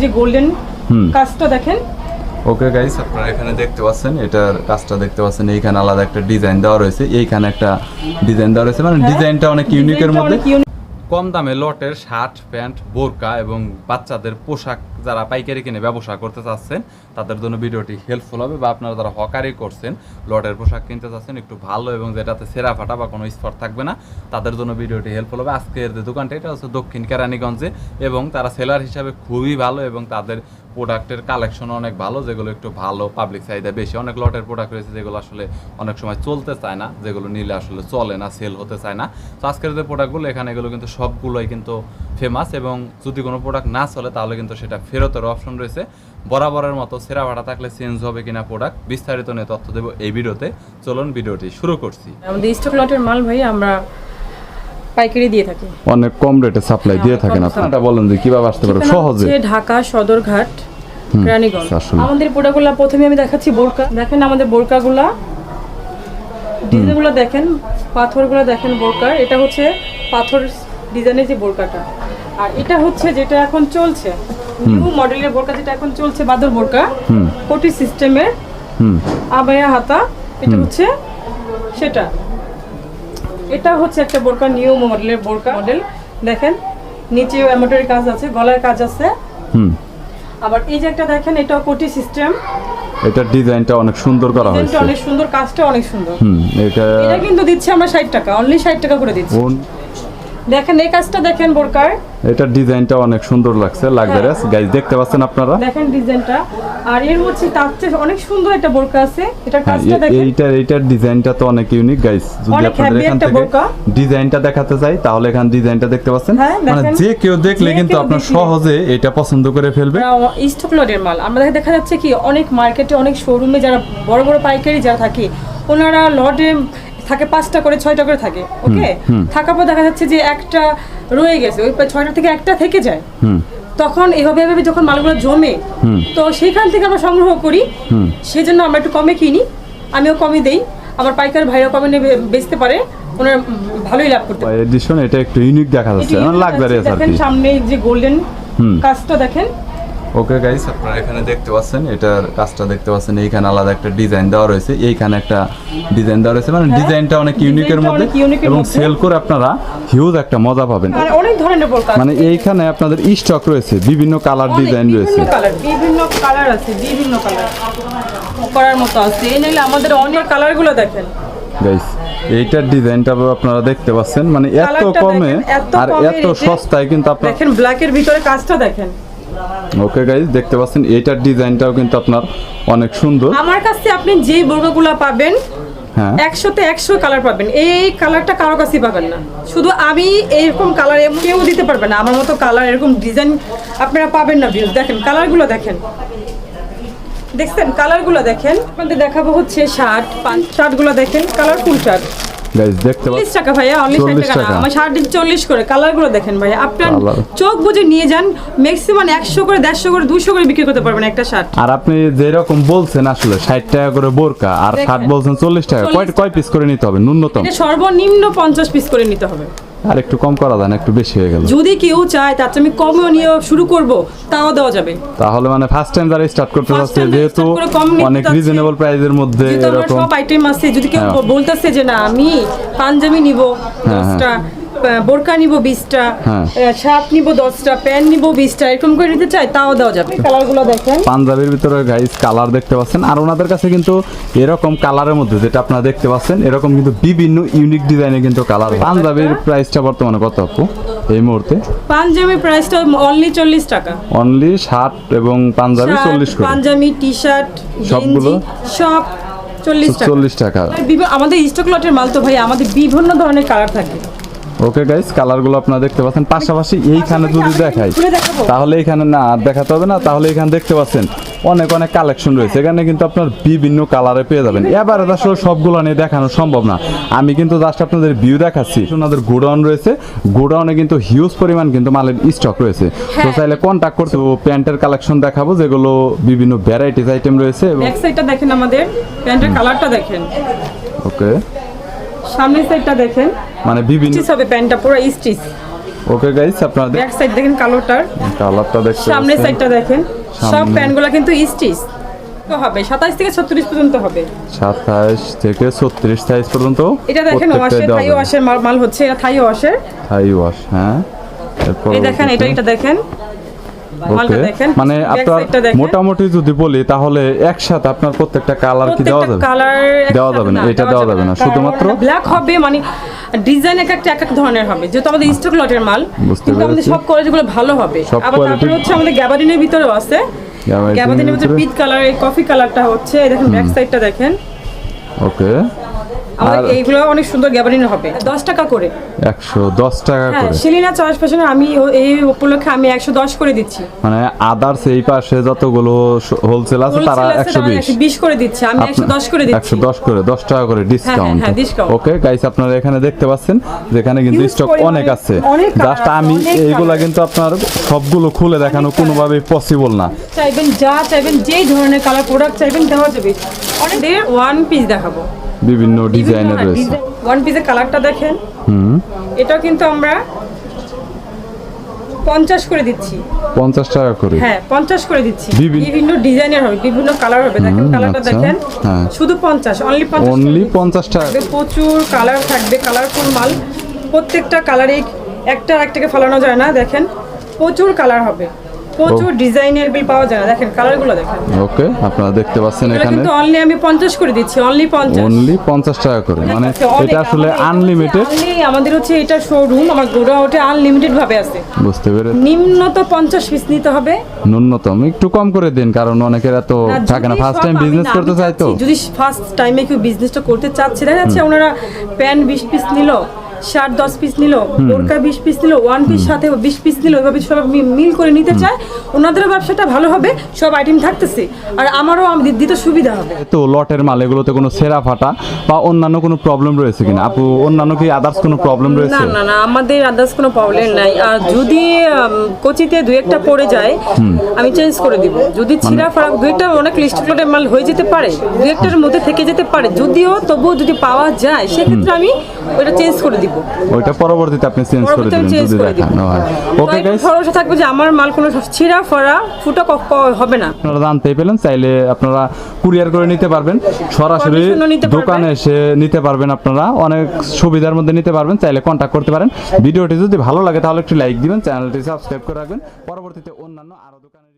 যে গোল্ডেন কাজটা দেখেন। ওকে গাইস, আপনারা এখানে দেখতে পাচ্ছেন, এটার কাজটা দেখতে পাচ্ছেন। এইখানে আলাদা একটা ডিজাইন দেওয়া রয়েছে, এইখানে একটা ডিজাইন দেওয়া রয়েছে, মানে ডিজাইনটা অনেক ইউনিকের মধ্যে। কম দামে লটের শার্ট প্যান্ট বোরকা এবং বাচ্চাদের পোশাক যারা পাইকারি কিনে ব্যবসা করতে চাচ্ছেন তাদের জন্য ভিডিওটি হেল্পফুল হবে, বা আপনারা যারা হকারি করছেন লটের পোশাক কিনতে চাচ্ছেন একটু ভালো এবং যেটাতে সেরা ফাটা বা কোনো স্পট থাকবে না, তাদের জন্য ভিডিওটি হেল্পফুল হবে। আজকের যে দোকানটা এটা হচ্ছে দক্ষিণ কেরানীগঞ্জে, এবং তারা সেলার হিসাবে খুবই ভালো এবং তাদের প্রোডাক্টের কালেকশন অনেক ভালো, যেগুলো একটু ভালো পাবলিক চাহিদা বেশি। অনেক লটের প্রোডাক্ট রয়েছে যেগুলো আসলে অনেক সময় চলতে চায় না, যেগুলো নিলে আসলে চলে না, সেল হতে চায় না। তো আজকের যে প্রোডাক্টগুলো এখানে এগুলো কিন্তু সবগুলোই কিন্তু ফেমাস, এবং যদি কোনো প্রোডাক্ট না চলে তাহলে কিন্তু সেটা ফেরতের অপশন রয়েছে। বরাবরের মতো সেরা ভাড়া থাকলে চেঞ্জ হবে কিনা প্রোডাক্ট বিস্তারিত নিয়ে তথ্য দেবো এই ভিডিওতে। চলুন ভিডিওটি শুরু করছি। আমাদের স্টক লটের মাল ভাই আমরা পাইকারি দিয়ে থাকি, অনেক কম রেটে সাপ্লাই দিয়ে থাকেন। আপনারা বলেন যে কিভাবে আসতে পারবে সহজে? ঢাকা সদরঘাট কেরানীগঞ্জ। আমাদের প্রোডাক্টগুলো প্রথমে আমি দেখাচ্ছি বোরকা। দেখেন আমাদের বোরকাগুলা, ডিজাইনগুলো দেখেন, পাথরগুলো দেখেন বোরকার। এটা হচ্ছে পাথর ডিজাইনের যে বোরকাটা, আর এটা হচ্ছে যেটা এখন চলছে নিউ মডেলের বোরকা, যেটা এখন চলছে বাদর বোরকা, কোটি সিস্টেমের আবায়া হাতা। এটা হচ্ছে সেটা, এটা হচ্ছে একটা বোরকা নিউ মডেলের বোরকা মডেল। দেখেন নিচে এমব্রয়ডারি কাজ আছে, গলায় কাজ আছে। আবার এই যে একটা দেখেন, এটা কোটি সিস্টেম, এটা ডিজাইনটা অনেক সুন্দর করা হয়েছে, অনেক সুন্দর, কাজটা অনেক সুন্দর। এটা কিন্তু দিচ্ছি আমরা 60 টাকা, অনলি 60 টাকা করে দিচ্ছি। দেখেন এই কাজটা দেখেন বোরকার, এটা ডিজাইনটা অনেক সুন্দর লাগছে, লাক্সারিয়াস গাইস, দেখতে পাচ্ছেন আপনারা। দেখেন ডিজাইনটা, আর এর মধ্যে তার চেয়ে অনেক সুন্দর একটা বোরকা আছে। এটার কাজটা দেখেন, এইটার ডিজাইনটা তো অনেক ইউনিক গাইস। যদি আপনাদের এখান থেকে ডিজাইনটা দেখাতে চাই তাহলে এখান ডিজাইনটা দেখতে পাচ্ছেন, মানে যে কেউ দেখলে কিন্তু আপনার সহজে এটা পছন্দ করে ফেলবে। স্টক লটের মাল আমাদের দেখা যাচ্ছে কি অনেক মার্কেটে, অনেক শোরুমে যারা বড় বড় পাইকারি যারা থাকে, ওনারা লটে থাকে 5টা করে 6টা করে থাকে। ওকে, থাকার পর দেখা যাচ্ছে যে একটা রয়ে গেছে, ওই 6টা থেকে একটা থেকে যায়। তখন এইভাবে যখন মালগুলো জমে, তো সেইখান থেকে আমরা সংগ্রহ করি, সেজন্য আমরা একটু কমে কিনি, আমিও কমে দেই, আমার পাইকার ভাইরা কমে নিয়ে বেচতে পারে, ওনার ভালোই লাভ করতে পারে। এডিশন এটা একটু ইউনিক দেখা যাচ্ছে, মানে লাক্সারিয়াস আর কি। দেখেন সামনে যে গোল্ডেন কাজটা দেখেন। ওকে গাইস, আপনারা এখানে দেখতে পাচ্ছেন, এটার কাজটা দেখতে পাচ্ছেন। এইখানে আলাদা একটা ডিজাইন দেওয়া রয়েছে, এইখানে একটা ডিজাইন দেওয়া রয়েছে, মানে ডিজাইনটা অনেক ইউনিকের মধ্যে, এবং সেল করে আপনারা হিউজ একটা মজা পাবেন। অনেক ধরনের বোরকা, মানে এইখানে আপনাদের স্টক রয়েছে, বিভিন্ন কালার ডিজাইন রয়েছে, বিভিন্ন কালার আছে, বিভিন্ন কালার করার মতো আছে। এই নিলে আমাদের অনেক কালারগুলো দেখেন গাইস। এইটার ডিজাইনটা আপনারা দেখতে পাচ্ছেন, মানে এত কমে আর এত সস্তায় কিন্তু আপনারা দেখেন। ব্ল্যাকের ভিতরে কাজটা দেখেন। ওকে গাইস, দেখতে পাচ্ছেন এইটার ডিজাইনটাও কিন্তু আপনার অনেক সুন্দর। আমার কাছে আপনি যে বোরকাগুলো পাবেন, 100তে 100 কালার পাবেন। এই কালারটা কারো কাছেই পাবেন না, শুধু আমি এরকম কালার কেউ দিতে পারবে না, আমার মতো কালার এরকম ডিজাইন আপনারা পাবেন না। ভিউজ দেখেন, কালারগুলো দেখেন, দেখছেন কালারগুলো দেখেন। আপনাদের দেখাবো হচ্ছে শার্টগুলো দেখেন, কালারফুল শার্ট গাইস দেখতে পাচ্ছেন 40 টাকা ভাইয়া, অনলি 60 টাকা না, আমার শার্ট 40 করে। কালারগুলো দেখেন ভাইয়া, আপনার চোখ বুঝে নিয়ে যান, ম্যাক্সিমাম 100 করে 150 করে 200 করে বিক্রি করতে পারবেন একটা শার্ট। আর আপনি যেরকম বলছেন আসলে 60 টাকা করে বোরকা, আর শার্ট বলছেন 40 টাকা, কয় পিস করে নিতে হবে ন্যূনতম? এটা সর্বনিম্ন 50 পিস করে নিতে হবে। আর একটু কম করা যায় না? একটু বেশি হয়ে গেল। যদি কেউ চায় তার আমি কমেও নিয়ে শুরু করব, তাও দেওয়া যাবে। তাহলে মানে ফার্স্ট টাইম যারা স্টার্ট করতে যাচ্ছে, যেহেতু অনেক রিজনেবল প্রাইসের মধ্যে এরকম সব আইটেম আছে, যদি কেউ বলতেছে যে না আমি পাঞ্জাবি নিব 10টা, বোরকা নিব 20টা, শার্ট নিব 10টা, প্যান্ট নিব 20টা, এরকম করে নিতে চাই, তাও দেওয়া যাবে। কালারগুলো দেখেন, পাঞ্জাবির ভিতরে গাইস কালার দেখতে পাচ্ছেন, আর ওনাদের কাছে কিন্তু এরকম কালারের মধ্যে যেটা আপনারা দেখতে পাচ্ছেন, এরকম কিন্তু বিভিন্ন ইউনিক ডিজাইনে কিন্তু কালার। পাঞ্জাবির প্রাইসটা বর্তমানে কত আপু এই মুহূর্তে? পাঞ্জাবির প্রাইসটা অনলি 40 টাকা। অনলি শার্ট এবং পাঞ্জাবি 40 করে, পাঞ্জাবি টি-শার্ট সবগুলো সব 40 টাকা। আমাদের স্টক লটের মাল তো ভাই আমাদের বিভিন্ন ধরনের কালার থাকে। ওকে গাইস, কালারগুলো আপনারা দেখতে পাচ্ছেন। পাশাপাশি এইখানে যদি দেখাই তাহলে এখানে না আর দেখাতে হবে না, তাহলে এখানে দেখতে পাচ্ছেন অনেক কালেকশন রয়েছে। এখানে কিন্তু আপনার বিভিন্ন কালারে পেয়ে যাবেন। এবারে আসলে সবগুলো নিয়ে দেখানো সম্ভব না, আমি কিন্তু জাস্ট আপনাদের ভিউ দেখাচ্ছি। ওনাদের গোডাউন রয়েছে, গোডাউনে কিন্তু হিউজ পরিমাণ কিন্তু মালের স্টক রয়েছে। তো চাইলে কন্ট্যাক্ট করতে, প্যান্টের কালেকশন দেখাবো যেগুলো বিভিন্ন ভ্যারাইটিস আইটেম রয়েছে। ব্যাক সাইডটা দেখেন, আমাদের প্যান্টের কালারটা দেখেন। ওকে, সামনের সাইডটা দেখেন, মানে বিভিন্ন স্টিচ হবে, প্যান্টটা পুরো স্টিচ। ওকে গাইস, আপনারা ব্যাক সাইড দেখেন কালোটার, কালারটা দেখতে সামনের পাচ্ছেন। সাইডটা দেখেন, সব সামনে। প্যান্টগুলো কিন্তু স্টিচ তো হবে 27 থেকে 36 পর্যন্ত হবে। 27 থেকে 36 সাইজ পর্যন্ত। এটা দেখেন ওয়াশের, থাই ওয়াশের মাল হচ্ছে, এটা থাই ওয়াশের, থাই ওয়াশ। হ্যাঁ, এরপর এই দেখেন এটা দেখেন মালটা ওকে, দেখেন, মানে ব্যাক আপনার সাইডটা দেখেন। মোটামুটি যদি বলি তাহলে একসাথে আপনার প্রত্যেকটা কালার কি দেওয়া যাবে? কালার দেওয়া যাবে না, এটা দেওয়া যাবে না, শুধুমাত্র ব্ল্যাক হবে, মানে ডিজাইন এক এক ধরনের হবে, যেহেতু আমাদের স্টক লটের মাল, বুঝতে কিন্তু আমাদের পেরেছি। সব কোয়ালিটিগুলো ভালো হবে। সব আবার তারপরে quality- হচ্ছে আমাদের গ্যাবার্ডিনের ভিতরেও আছে, গ্যাবার্ডিনের ভিতরে পিচ কালার, এই কফি কালারটা হচ্ছে, এই দেখেন ব্যাক সাইডটা দেখেন। ওকে, আমাদের এইগুলো অনেক সুন্দর গ্যাবার্ডিন হবে, 10 টাকা করে। 110 টাকা হ্যাঁ, করে। শিলিনা চয়েস ফ্যাশনে আমি এই উপলক্ষে আমি 110 করে দিচ্ছি। মানে আদার্স এই পাশে যতগুলো হোলসেল আছে তারা Wholesale আছে, তারা 120 120 করে দিচ্ছে, আমি 110 করে দিচ্ছি। 110 করে, 10 টাকা করে ডিসকাউন্ট। হ্যাঁ, discount। ওকে গাইস, আপনারা এখানে দেখতে পাচ্ছেন যেখানে কিন্তু Huge স্টক পরিমাণে অনেক আছে। অনেক colour জাস্ট আছে, আমি অনেক এইগুলা colour। কিন্তু আপনার সবগুলো খুলে দেখানো কোনোভাবেই পসিবল না। চাইবেন যা চাইবেন, যেই ধরনের কালার প্রোডাক্ট চাইবেন দেওয়া যাবে। অনেকদের ওয়ান পিস দেখাবো, বিভিন্ন ডিজাইনের রয়েছে। ওয়ান পিসের কালারটা দেখেন, হুম, এটা কিন্তু আমরা 50 করে দিচ্ছি। 50 টাকা করে। হ্যাঁ, 50 করে দিচ্ছি। বিভিন্ন- বিভিন্ন ডিজাইনের হবে, বিভিন্ন কালার হবে, দেখেন কালারটা আচ্ছা, দেখেন, হ্যাঁ। শুধু 50, অনলি 50 অনলি 50 টাকা। থাকবে, প্রচুর কালার থাকবে, কালারফুল মাল, প্রত্যেকটা কালারে একটা একটাকে ফেলানো যায় না, দেখেন প্রচুর কালার হবে, প্রচুর ডিজাইনের বিল পাওয়া যায় না, দেখেন কালারগুলো দেখেন। ওকে, আপনারা দেখতে পাচ্ছেন এটা এখানে কিন্তু অনলি আমি 50 করে দিচ্ছি, অনলি 50। অনলি 50 টাকা করে। মানে এটা আসলে আনলিমিটেড। আমাদের হচ্ছে এটা শোরুম, আমার গোডা ওটা আনলিমিটেড ভাবে আছে, বুঝতে পেরে নিম্নত 50 পিস নিতে হবে। ন্যূনতম একটু কম করে দিন, কারণ অনেকের এত আর থাকে না, যদি ফার্স্ট সব টাইম আমি বিজনেস না, করতে আমি চাই তো। চাচ্ছি, যদি ফার্স্ট টাইমে কেউ বিজনেসটা করতে চাচ্ছে, দেখা যাচ্ছে ওনারা প্যান্ট 20 পিস নিল, শার্ট 10 পিস নিল, বোরকা 20 পিস নিল, ওয়ান পিস সাথে 20 পিস নিল, এভাবে সব মিল করে নিতে চায়, ওনাদের ব্যবসাটা ভালো হবে, সব আইটেম থাকতেছে, আর আমারও দিতে সুবিধা হবে। তো লটের মাল এগুলোতে কোনো সেরা ফাটা বা অন্যান্য কোনো প্রবলেম রয়েছে কিনা আপু? অন্যান্য কি আদার্স কোনো প্রবলেম না রয়েছে? না না, আমাদের আদার্স কোনো প্রবলেম নাই। আর যদি কোচিতে দুই একটা পড়ে যায়, আমি চেঞ্জ করে দিব। যদি ছিঁড়া ফারাক দুই একটা, অনেক লিস্টগুলোর মাল হয়ে যেতে পারে, দুই একটার মধ্যে থেকে যেতে পারে, যদিও তবুও যদি পাওয়া যায় সেক্ষেত্রে আমি ওটা চেঞ্জ করে দিব। ওইটা পরবর্তীতে আপনি চেঞ্জ করে পরবর্তীতে দিবেন চেঞ্জ যদি করে দিব। দেখানো হয়। ওকে গাইস, ভরসা থাকবে যে আমার মাল কোনো ছিঁড়া ফাড়া ফুটা হবে না। আপনারা জানতেই পেলেন, চাইলে আপনারা কুরিয়ার করে নিতে পারবেন, সরাসরি Commission-ও নিতে পারবেন। দোকানে এসে নিতে পারবেন, আপনারা অনেক সুবিধার মধ্যে নিতে পারবেন, চাইলে কন্ট্যাক্ট করতে পারেন। ভিডিওটি যদি ভালো লাগে তাহলে একটু লাইক দিবেন, চ্যানেলটি সাবস্ক্রাইব করে রাখবেন, পরবর্তীতে অন্যান্য আরো দোকানে